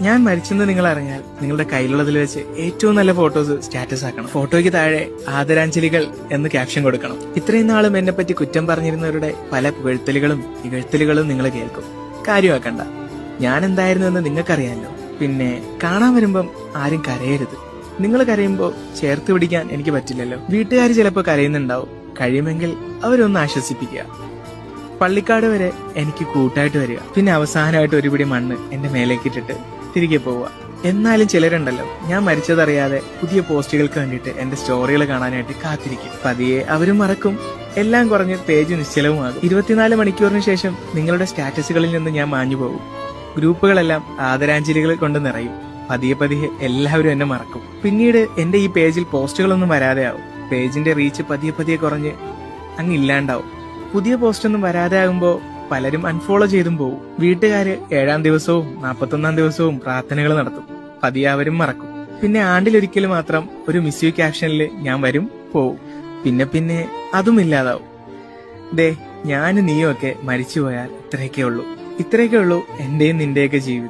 ഞാൻ മരിച്ചെന്ന് നിങ്ങൾ അറിഞ്ഞാൽ നിങ്ങളുടെ കയ്യിലുള്ളതിൽ വെച്ച് ഏറ്റവും നല്ല ഫോട്ടോസ് സ്റ്റാറ്റസ് ആക്കണം. ഫോട്ടോയ്ക്ക് താഴെ ആദരാഞ്ജലികൾ എന്ന് ക്യാപ്ഷൻ കൊടുക്കണം. ഇത്രയും നാളും എന്നെ പറ്റി കുറ്റം പറഞ്ഞിരുന്നവരുടെ പല പുകഴ്ത്തലുകളും ഇകഴ്ത്തലുകളും നിങ്ങൾ കേൾക്കും. കാര്യമാക്കണ്ട, ഞാൻ എന്തായിരുന്നു എന്ന് നിങ്ങൾക്കറിയാമല്ലോ. പിന്നെ കാണാൻ വരുമ്പം ആരും കരയരുത്. നിങ്ങൾ കരയുമ്പോൾ ചേർത്ത് പിടിക്കാൻ എനിക്ക് പറ്റില്ലല്ലോ. വീട്ടുകാർ ചിലപ്പോൾ കരയുന്നുണ്ടാവും. കഴിയുമെങ്കിൽ അവരൊന്ന് ആശ്വസിപ്പിക്കുക. പള്ളിക്കാട് വരെ എനിക്ക് കൂട്ടായിട്ട് വരിക. പിന്നെ അവസാനമായിട്ട് ഒരു പിടി മണ്ണ് എന്റെ മേലേക്ക് ഇട്ടിട്ട് തിരികെ പോവുക. എന്നാലും ചിലരുണ്ടല്ലോ, ഞാൻ മരിച്ചതറിയാതെ പുതിയ പോസ്റ്റുകൾക്ക് വേണ്ടിയിട്ട് എന്റെ സ്റ്റോറികൾ കാണാനായിട്ട് കാത്തിരിക്കും. പതിയെ അവരും മറക്കും. എല്ലാം കുറഞ്ഞ് പേജ് നിശ്ചലവുമാകും. 24 മണിക്കൂറിന് ശേഷം നിങ്ങളുടെ സ്റ്റാറ്റസുകളിൽ നിന്ന് ഞാൻ മാഞ്ഞു പോകും. ഗ്രൂപ്പുകളെല്ലാം ആദരാഞ്ജലികൾ കൊണ്ട് നിറയും. പതിയെ പതിയെ എല്ലാവരും എന്നെ മറക്കും. പിന്നീട് എന്റെ ഈ പേജിൽ പോസ്റ്റുകളൊന്നും വരാതെ ആവും. പേജിന്റെ റീച്ച് പതിയെ പതിയെ കുറഞ്ഞ് അങ്ങ് ഇല്ലാണ്ടാവും. പുതിയ പോസ്റ്റൊന്നും വരാതെ ആകുമ്പോൾ പലരും അൺഫോളോ ചെയ്തും പോവും. വീട്ടുകാര് 7-ാം ദിവസവും 41-ാം ദിവസവും പ്രാർത്ഥനകൾ നടത്തും. പതിയെ അവരും മറക്കും. പിന്നെ ആണ്ടിലൊരിക്കൽ മാത്രം ഒരു മിസ് യു ക്യാപ്ഷനിൽ ഞാൻ വരും, പോവും. പിന്നെ പിന്നെ അതും ഇല്ലാതാവും. ദേ, ഞാനും നീയും ഒക്കെ മരിച്ചുപോയാൽ ഇത്രയൊക്കെ ഉള്ളൂ എന്റെയും നിന്റെയൊക്കെ ജീവിതം.